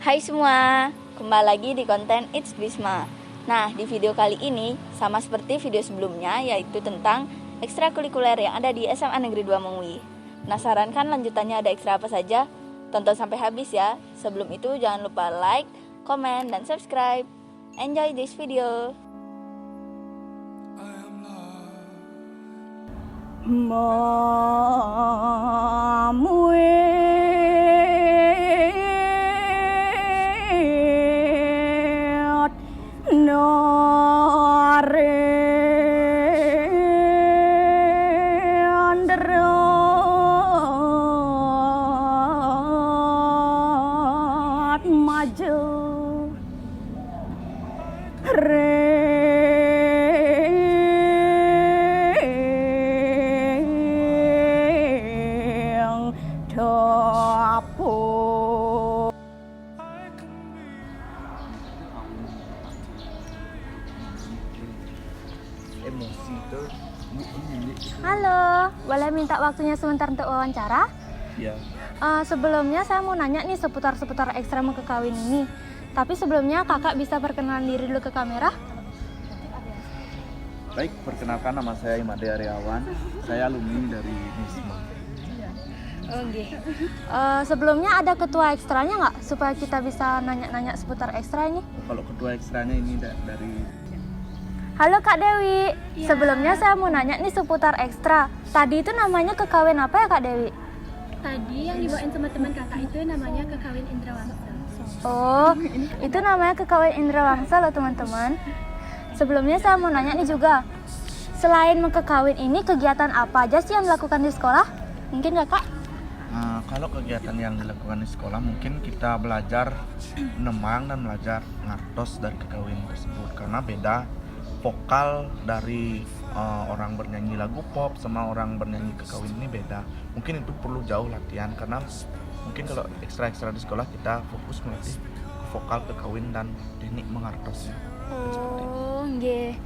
Hai semua, kembali lagi di konten It's Bisma. Nah, di video kali ini sama seperti video sebelumnya, yaitu tentang ekstrakurikuler yang ada di SMA Negeri 2 Mengwi. Penasaran kan lanjutannya ada ekstra apa saja? Tonton sampai habis ya. Sebelum itu jangan lupa like, komen, dan subscribe. Enjoy this video. Halo, boleh minta waktunya sebentar untuk wawancara? Ya. Sebelumnya saya mau nanya nih seputar ekstra mau ke kawin ini. Tapi sebelumnya kakak bisa perkenalan diri dulu ke kamera? Baik, perkenalkan nama saya Imade Aryawan. Saya alumni dari Bisma. Oke. Sebelumnya ada ketua ekstranya nggak supaya kita bisa nanya-nanya seputar ekstra ini? Kalau ketua ekstranya ini dari Halo Kak Dewi, Sebelumnya saya mau nanya nih seputar ekstra. Tadi itu namanya kekawin apa ya Kak Dewi? Tadi yang dibawain sama teman kakak itu namanya kekawin Indrawangsa. Oh, itu namanya kekawin Indrawangsa loh teman-teman. Sebelumnya saya mau nanya nih juga, selain kekawin ini kegiatan apa aja sih yang dilakukan di sekolah? Mungkin kakak? Kalau kegiatan yang dilakukan di sekolah mungkin kita belajar nemang dan belajar ngartos dari kekawin tersebut, karena beda vokal dari orang bernyanyi lagu pop sama orang bernyanyi kekawin ini beda. Mungkin itu perlu jauh latihan, karena mungkin kalau ekstra di sekolah kita fokus melatih vokal kekawin dan teknik mengartosnya. Oh, nggih.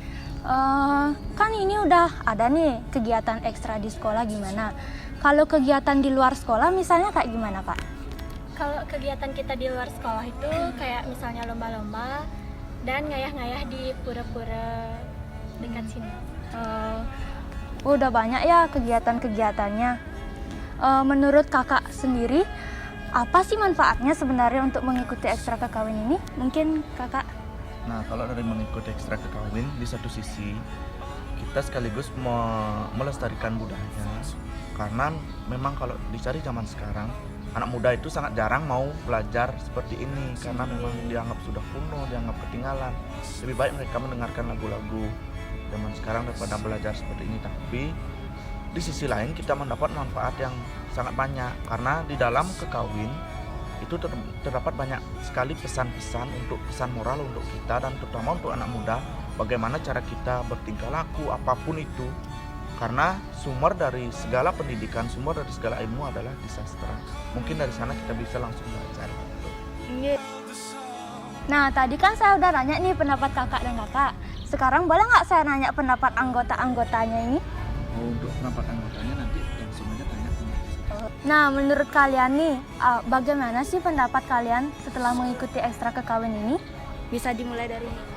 Kan ini udah ada nih kegiatan ekstra di sekolah gimana? Kalau kegiatan di luar sekolah misalnya kayak gimana Pak? Kalau kegiatan kita di luar sekolah itu kayak misalnya lomba-lomba dan ngayah-ngayah di pura-pura dekat sini. Udah banyak ya kegiatan-kegiatannya. Menurut kakak sendiri, apa sih manfaatnya sebenarnya untuk mengikuti ekstra kekawin ini? Mungkin kakak? Nah, kalau dari mengikuti ekstra kekawin, di satu sisi kita sekaligus melestarikan budaya, karena memang kalau dicari zaman sekarang anak muda itu sangat jarang mau belajar seperti ini, karena memang dianggap sudah kuno, dianggap ketinggalan. Lebih baik mereka mendengarkan lagu-lagu zaman sekarang daripada belajar seperti ini. Tapi di sisi lain kita mendapat manfaat yang sangat banyak, karena di dalam kekawin itu terdapat banyak sekali pesan-pesan, untuk pesan moral untuk kita dan terutama untuk anak muda, bagaimana cara kita bertingkah laku apapun itu. Karena sumber dari segala pendidikan, sumber dari segala ilmu adalah di sastra. Mungkin dari sana kita bisa langsung belajar. Nah, tadi kan saya udah nanya nih pendapat kakak dan kakak. Sekarang boleh nggak saya nanya pendapat anggota-anggotanya ini? Untuk pendapat anggotanya nanti langsung aja tanya. Nah, menurut kalian nih, bagaimana sih pendapat kalian setelah mengikuti ekstra kekawin ini? Bisa dimulai dari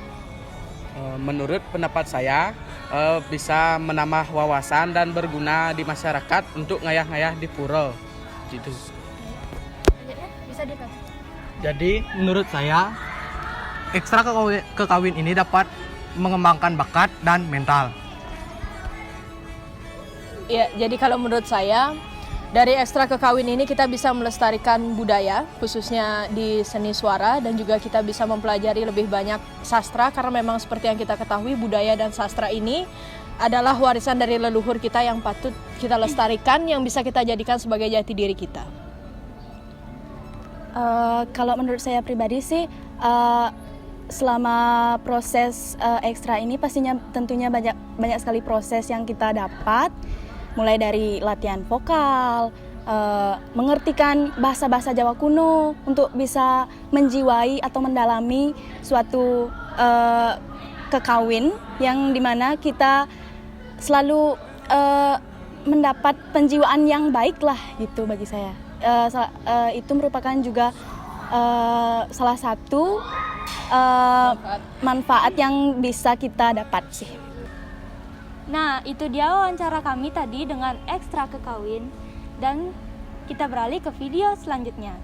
Menurut pendapat saya, bisa menambah wawasan dan berguna di masyarakat untuk ngayah-ngayah di pura gitu. Bisa dikasih. Jadi menurut saya ekstra kekawin ini dapat mengembangkan bakat dan mental. Ya, jadi kalau menurut saya dari ekstra kekawin ini kita bisa melestarikan budaya, khususnya di seni suara, dan juga kita bisa mempelajari lebih banyak sastra, karena memang seperti yang kita ketahui budaya dan sastra ini adalah warisan dari leluhur kita yang patut kita lestarikan, yang bisa kita jadikan sebagai jati diri kita. Kalau menurut saya pribadi sih, selama proses ekstra ini pastinya tentunya banyak sekali proses yang kita dapat, mulai dari latihan vokal, mengertikan bahasa-bahasa Jawa kuno untuk bisa menjiwai atau mendalami suatu kekawin yang dimana kita selalu mendapat penjiwaan yang baik lah gitu bagi saya. Itu merupakan juga salah satu manfaat yang bisa kita dapat sih. Nah, itu dia wawancara kami tadi dengan Ekstra Kekawin, dan kita beralih ke video selanjutnya.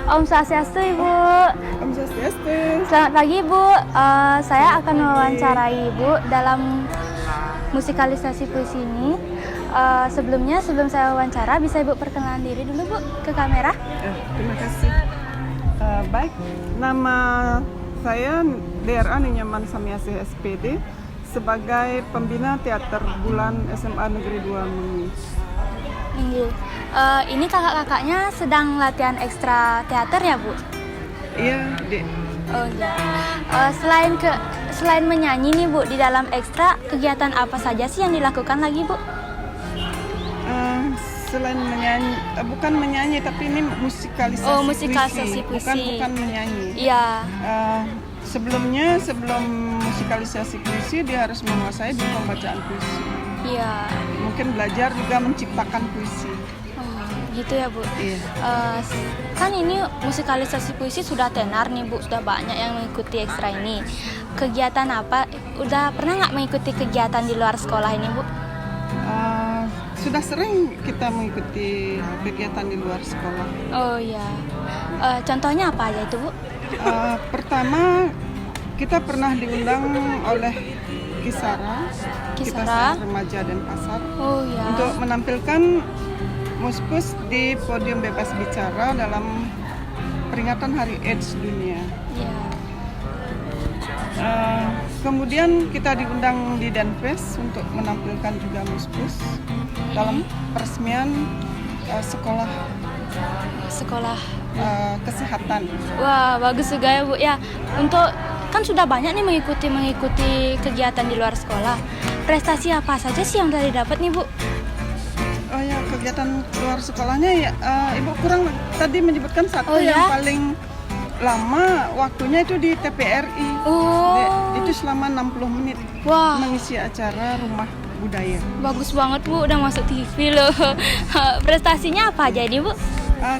Om Swastiastu, Ibu. Om Swastiastu. Selamat pagi, Ibu. Saya akan mewawancarai Ibu dalam musikalisasi puisi ini. Sebelum saya wawancara, bisa Ibu perkenalan diri dulu, Bu, ke kamera? Terima kasih. Baik, nama saya DRA Ninyaman Samiasih SPD sebagai pembina teater bulan SMA Negeri 2 Mengwi. Ini kakak-kakaknya sedang latihan ekstra teater ya, Bu? Iya, Dek. Oh iya. Selain menyanyi nih, Bu, di dalam ekstra kegiatan apa saja sih yang dilakukan lagi, Bu? Selain menyanyi, bukan menyanyi tapi ini musikalisasi. Oh, musikalisasi puisi. Bukan menyanyi. Iya. Sebelum musikalisasi puisi dia harus menguasai di pembacaan puisi. Iya. Mungkin belajar juga menciptakan puisi. Gitu ya, Bu. Iya. Kan ini musikalisasi puisi sudah tenar nih, Bu, sudah banyak yang mengikuti ekstra ini. Kegiatan apa? Udah pernah nggak mengikuti kegiatan di luar sekolah ini, Bu? Sudah sering kita mengikuti kegiatan di luar sekolah. Oh iya. Contohnya apa aja itu, Bu? Pertama, kita pernah diundang oleh Kisara. Kita Remaja dan Pasar. Oh iya. Untuk menampilkan Muspus di podium bebas bicara dalam peringatan Hari AIDS Dunia. Iya. Kemudian kita diundang di Danfes untuk menampilkan juga Muspus dalam peresmian sekolah kesehatan. Wah, bagus juga ya, Bu. Ya, untuk kan sudah banyak nih mengikuti kegiatan di luar sekolah. Prestasi apa saja sih yang tadi dapat nih, Bu? Oh ya, kegiatan luar sekolahnya ya, Ibu kurang tadi menyebutkan satu yang paling lama waktunya itu di TPRI. Itu selama 60 menit. Wah. Mengisi acara Rumah Budaya. Bagus banget, Bu, udah masuk TV loh. Prestasinya apa aja nih, Bu?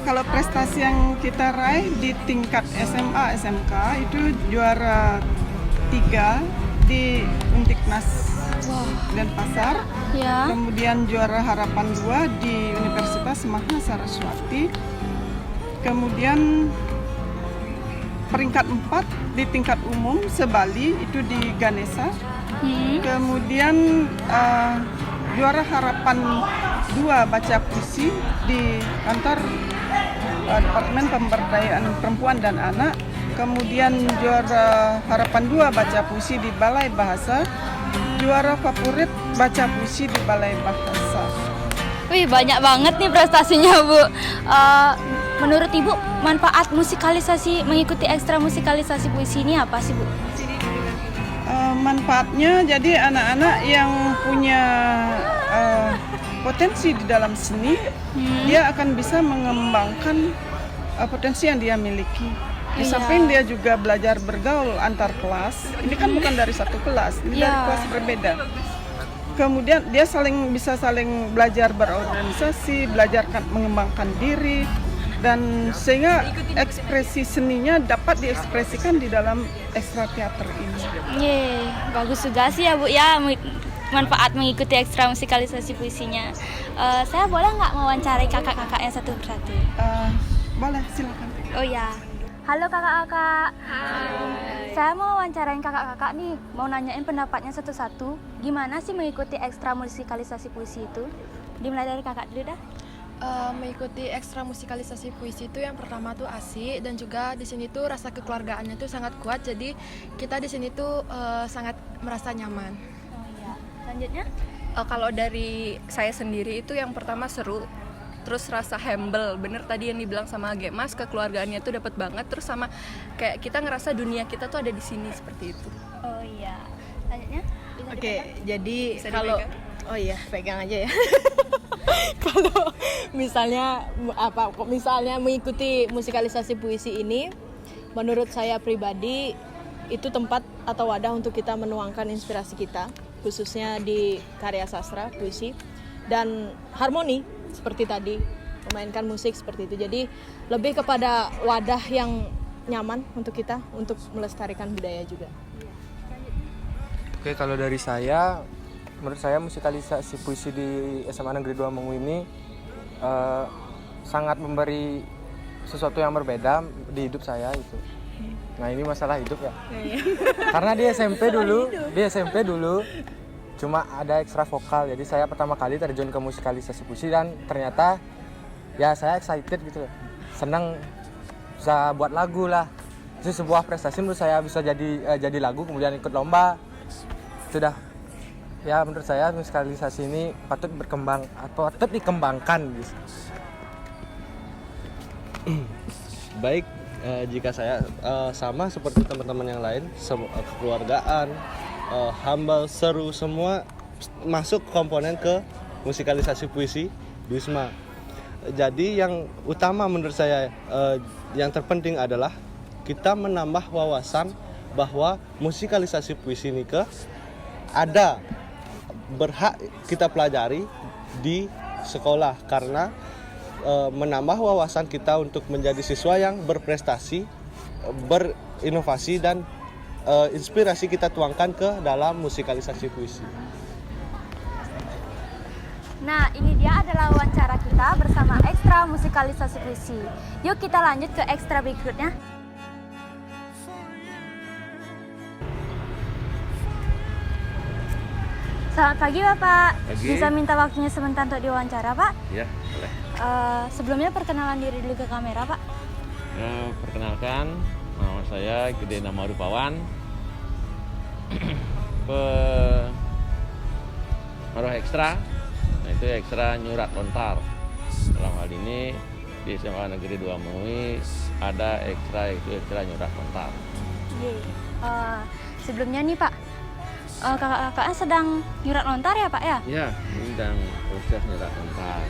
Kalau prestasi yang kita raih di tingkat SMA, SMK itu juara 3 di Undiknas Denpasar. Ya. Kemudian juara harapan 2 di Universitas Maha Saraswati. Kemudian peringkat 4 di tingkat umum se-Bali itu di Ganesha. Kemudian juara harapan 2 baca puisi di kantor Departemen Pemberdayaan Perempuan dan Anak. Kemudian juara harapan 2 baca puisi di Balai Bahasa. Juara favorit baca puisi di Balai Bahasa. Wih, banyak banget nih prestasinya, Bu. Menurut Ibu, manfaat mengikuti ekstra musikalisasi puisi ini apa sih, Bu? Manfaatnya jadi anak-anak yang punya potensi di dalam seni, dia akan bisa mengembangkan potensi yang dia miliki. Di samping dia juga belajar bergaul antar kelas. Ini kan bukan dari satu kelas, ini dari kelas berbeda. Kemudian dia bisa saling belajar berorganisasi, belajar mengembangkan diri, dan sehingga ekspresi seninya dapat diekspresikan di dalam ekstra teater ini. Bagus juga sih ya, Bu, ya, manfaat mengikuti ekstra musikalisasi puisinya. Saya boleh nggak mewawancarai kakak-kakaknya satu persatu? Boleh, silakan. Oh ya. Halo kakak-kakak. Saya mau wawancarain kakak-kakak nih, mau nanyain pendapatnya satu-satu. Gimana sih mengikuti ekstra musikalisasi puisi itu? Dimulai dari kakak dulu dah. Mengikuti ekstra musikalisasi puisi itu yang pertama tuh asik, dan juga di sini tuh rasa kekeluargaannya tuh sangat kuat. Jadi kita di sini tuh sangat merasa nyaman. Oh iya. Selanjutnya? Kalau dari saya sendiri itu yang pertama seru. Terus rasa humble, bener tadi yang dibilang sama Gemas, kekeluargaannya tuh dapat banget. Terus sama kayak kita ngerasa dunia kita tuh ada di sini seperti itu. Oh iya. Selanjutnya? Oke, jadi kalau pegang aja ya. Kalau misalnya mengikuti musikalisasi puisi ini, menurut saya pribadi itu tempat atau wadah untuk kita menuangkan inspirasi kita, khususnya di karya sastra puisi. dan harmoni seperti tadi, memainkan musik seperti itu. Jadi lebih kepada wadah yang nyaman untuk kita untuk melestarikan budaya juga. Oke, kalau dari saya, menurut saya musikalisasi puisi di SMA Negeri 2 Mangu ini sangat memberi sesuatu yang berbeda di hidup saya itu. Nah, ini masalah hidup ya. Karena di SMP dulu cuma ada ekstra vokal. Jadi saya pertama kali terjun ke musikalisasi puisi dan ternyata ya saya excited gitu. Senang bisa buat lagu lah. Itu sebuah prestasi menurut saya, bisa jadi lagu kemudian ikut lomba. Sudah ya, menurut saya musikalisasi ini patut berkembang atau patut dikembangkan gitu. Baik, jika saya sama seperti teman-teman yang lain, kekeluargaan, humble, seru, semua masuk komponen ke musikalisasi puisi di Wisma. Jadi yang utama menurut saya, yang terpenting adalah kita menambah wawasan bahwa musikalisasi puisi ini ada berhak kita pelajari di sekolah, karena menambah wawasan kita untuk menjadi siswa yang berprestasi, berinovasi, dan inspirasi kita tuangkan ke dalam musikalisasi puisi. Nah, ini dia adalah wawancara kita bersama Ekstra Musikalisasi Puisi. Yuk kita lanjut ke ekstra berikutnya. Selamat pagi Bapak. Pagi. Bisa minta waktunya sebentar untuk diwawancara Pak? Ya, boleh. Sebelumnya perkenalan diri dulu ke kamera Pak. Perkenalkan, nama saya Gede Nama Rupawan. Penaruh ekstra, itu ekstra nyurat lontar. Dalam hal ini di SMA Negeri 2 Mui ada ekstra, itu ekstra nyurat lontar. Sebelumnya nih Pak, kakak-kakaknya sedang nyurat lontar ya Pak ya? Ya, ini sedang proses nyurat lontar.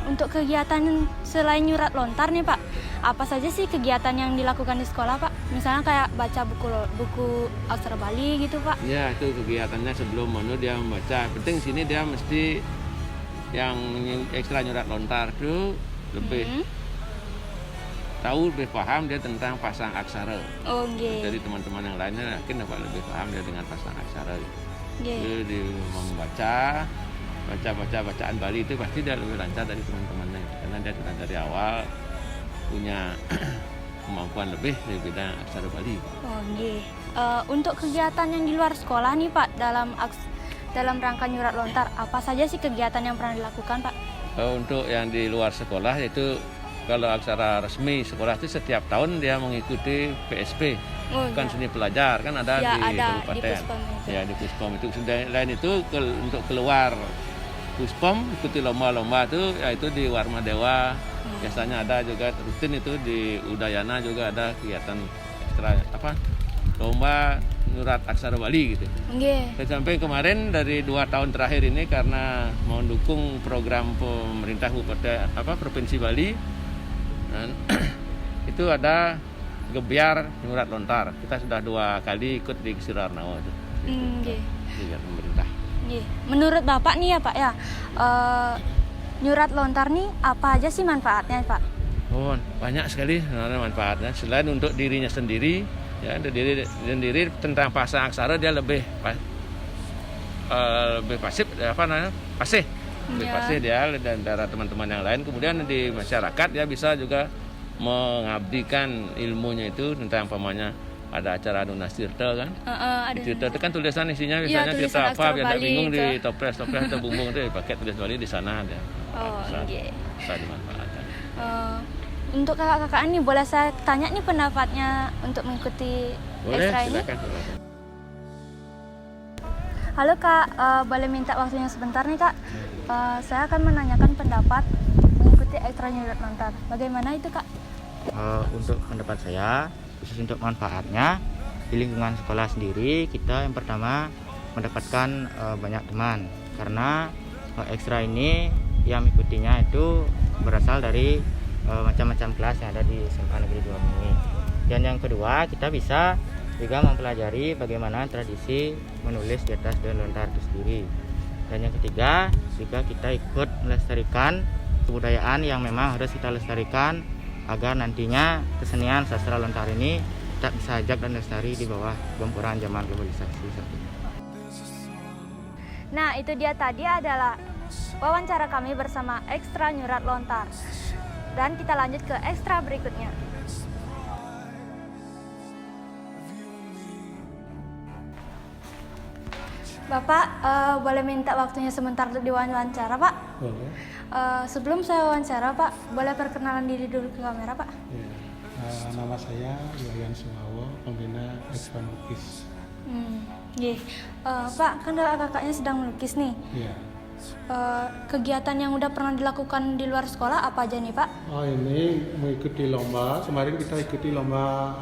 Untuk kegiatan selain nyurat lontar nih Pak, apa saja sih kegiatan yang dilakukan di sekolah Pak? Misalnya kayak baca buku aksara Bali gitu Pak? Ya, itu kegiatannya sebelum dia membaca. Penting sini dia mesti yang ekstra nyurat lontar itu lebih tahu, lebih paham dia tentang pasang aksara. Jadi teman-teman yang lainnya yakin dapat lebih paham dia dengan pasang aksara. Jadi dia membaca bacaan Bali itu pasti dia lebih lancar dari teman-temannya, karena dia sudah dari awal punya kemampuan lebih di bidang aksara Bali. Untuk kegiatan yang di luar sekolah nih Pak, dalam rangka nyurat lontar, apa saja sih kegiatan yang pernah dilakukan Pak? Untuk yang di luar sekolah itu, kalau aksara resmi sekolah itu setiap tahun dia mengikuti PSP, bukan seni pelajar, kan ada di kabupaten. Ya, di Puspom itu. Selain itu untuk keluar Puspom ikuti lomba-lomba itu, yaitu di Warma Dewa. Biasanya ada juga rutin itu di Udayana juga ada kegiatan ekstra lomba nyurat aksara Bali gitu. Sampai kemarin dari 2 tahun terakhir ini karena mendukung program pemerintah Provinsi Bali, dan itu ada gebiar nyurat lontar. Kita sudah 2 kali ikut di Sirarnawa itu. Gebiar pemerintah. Menurut Bapak nih ya Pak ya, nyurat lontar nih apa aja sih manfaatnya Pak? Banyak sekali manfaatnya. Selain untuk dirinya sendiri, ya diri sendiri tentang pasang aksara dia lebih pasif, pasih dia dan dari teman-teman yang lain. Kemudian di masyarakat dia bisa juga mengabdikan ilmunya itu tentang pamannya. Ada acara Adunas Tirta kan? Tirta itu kan tulisan isinya biasanya tirta apa, biar tidak bingung di toples atau bumbung itu pakai tulis Bali di sana ada. Bisa dimanfaatkan. Untuk kakak-kakak ini boleh saya tanya nih pendapatnya untuk mengikuti ekstra ini? Silakan. Halo Kak, boleh minta waktunya sebentar nih Kak? Saya akan menanyakan pendapat mengikuti ekstra nyurat lontar. Bagaimana itu Kak? Untuk pendapat saya, khusus untuk manfaatnya di lingkungan sekolah sendiri, kita yang pertama mendapatkan banyak teman, karena ekstra ini yang mengikutinya itu berasal dari macam-macam kelas yang ada di SMA Negeri 2 Mui. Dan yang kedua, kita bisa juga mempelajari bagaimana tradisi menulis di atas daun lontar itu sendiri. Dan yang ketiga, juga kita ikut melestarikan kebudayaan yang memang harus kita lestarikan agar nantinya kesenian sastra lontar ini tetap bisa ajak dan lestari di bawah gempuran zaman globalisasi. Nah, itu dia tadi adalah wawancara kami bersama Ekstra Nyurat Lontar. Dan kita lanjut ke ekstra berikutnya. Bapak, boleh minta waktunya sebentar untuk diwawancara, Pak? Boleh. Sebelum saya wawancara, Pak, boleh perkenalan diri dulu ke kamera, Pak? Ya. Nama saya Yayan Sumawo, pembina Ekstra Melukis. Pak, kan kakaknya sedang melukis nih. Iya. Kegiatan yang udah pernah dilakukan di luar sekolah apa aja nih, Pak? Oh, ini mengikuti lomba. Kemarin kita ikuti lomba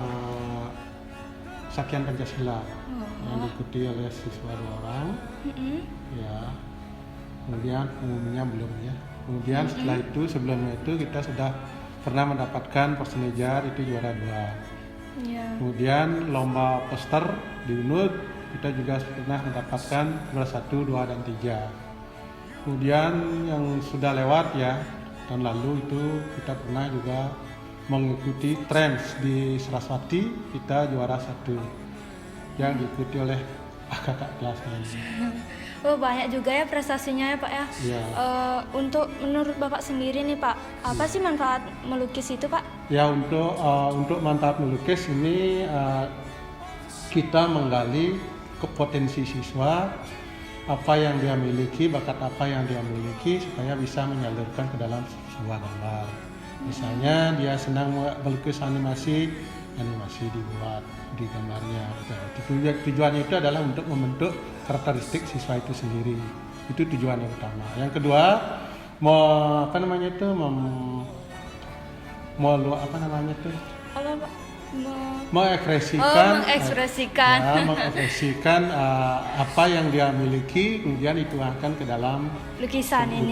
Sakian Pancasila yang diikuti oleh siswa 2 orang. Ya. Kemudian umumnya belum ya. Kemudian setelah itu, sebelumnya itu kita sudah pernah mendapatkan persenejar itu juara 2. Kemudian lomba poster di UNUD kita juga pernah mendapatkan juara 1, 2, dan 3. Kemudian yang sudah lewat ya, tahun lalu itu kita pernah juga mengikuti trends di Saraswati, kita juara 1 yang diikuti oleh kakak kelas ini. Oh, banyak juga ya prestasinya ya, Pak ya. Ya. Untuk menurut Bapak sendiri nih, Pak, apa sih manfaat melukis itu, Pak? Ya, untuk manfaat melukis ini kita menggali potensi siswa, apa yang dia miliki, bakat apa yang dia miliki supaya bisa menyalurkan ke dalam sebuah gambar. Misalnya dia senang melukis animasi dibuat di gambarnya. Tujuannya itu adalah untuk membentuk karakteristik siswa itu sendiri. Itu tujuan yang utama. Yang kedua, mengekspresikan apa yang dia miliki, kemudian dituangkan ke dalam lukisannya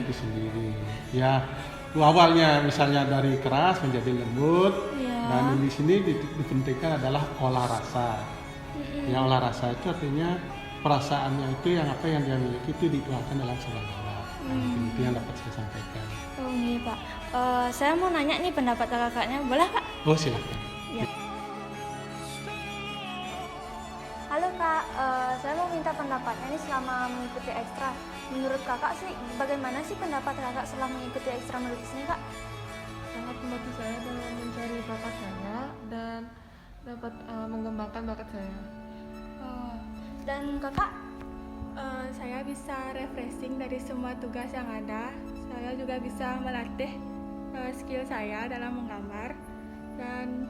itu sendiri. Ya, awalnya misalnya dari keras menjadi lembut, dan di sini dipentingkan adalah olah rasa. Ya, olah rasa itu artinya perasaannya itu yang apa yang dia miliki itu dituangkan dalam sebuah gambar. Itu yang dapat saya sampaikan. Oh iya, Pak. Saya mau nanya nih pendapat kakaknya, boleh, Pak? Oh, silakan. Ya. Halo Kak, saya mau minta pendapatnya nih selama mengikuti ekstra. Menurut kakak sih, bagaimana sih pendapat kakak setelah mengikuti ekstra melukis ini, Kak? Sangat membantu saya dalam mencari bakat saya dan dapat mengembangkan bakat saya. Dan kakak? Saya bisa refreshing dari semua tugas yang ada. Saya juga bisa melatih skill saya dalam menggambar dan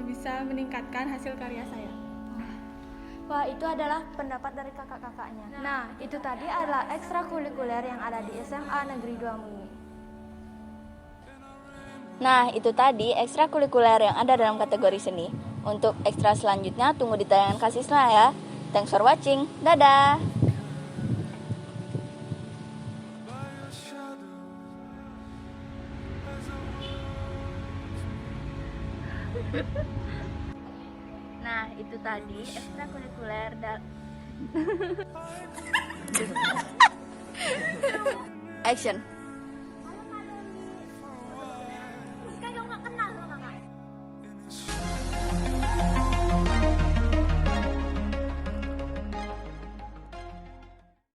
bisa meningkatkan hasil karya saya. Wah, itu adalah pendapat dari kakak-kakaknya. Nah, itu tadi adalah ekstrakurikuler yang ada di SMA Negeri 2 Mui. Nah, itu tadi ekstrakurikuler yang ada dalam kategori seni. Untuk ekstra selanjutnya tunggu di tayangan Kasisna ya. Thanks for watching. Dadah. Nah, itu tadi ekstrakurikuler Action.